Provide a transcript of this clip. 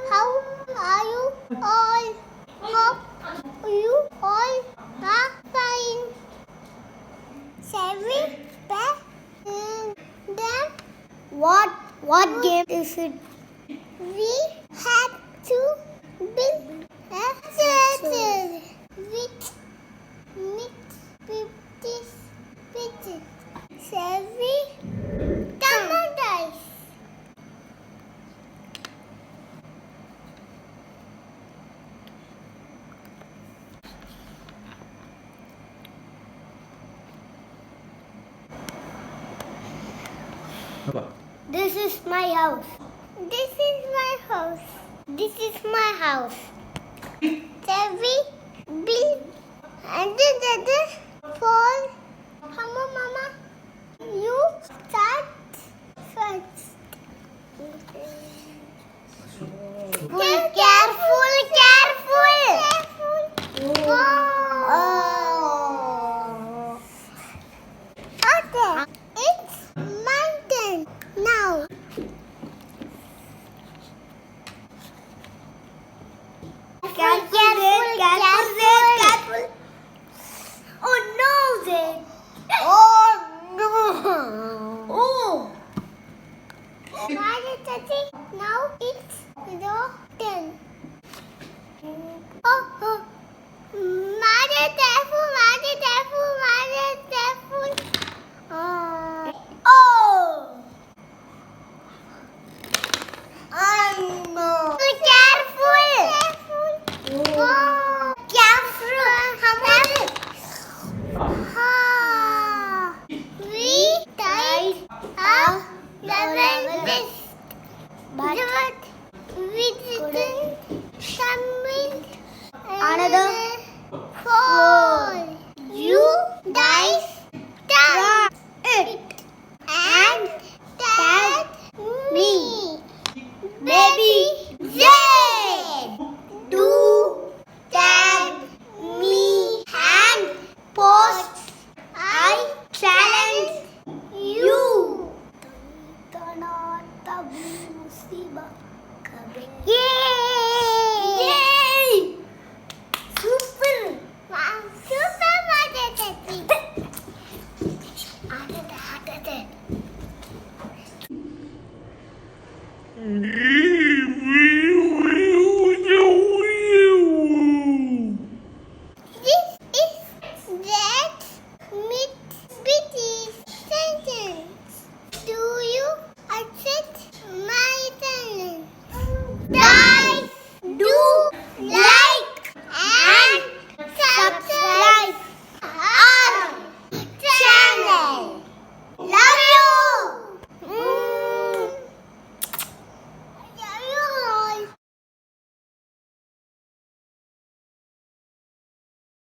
How are you all? Hope you all are fine. Shall we play them? What game is it? We have to build a circle with pieces. Shall we? Come on, guys. This is my house. This is my house. This is my house. Shall we build and the fall? Come on, Mama.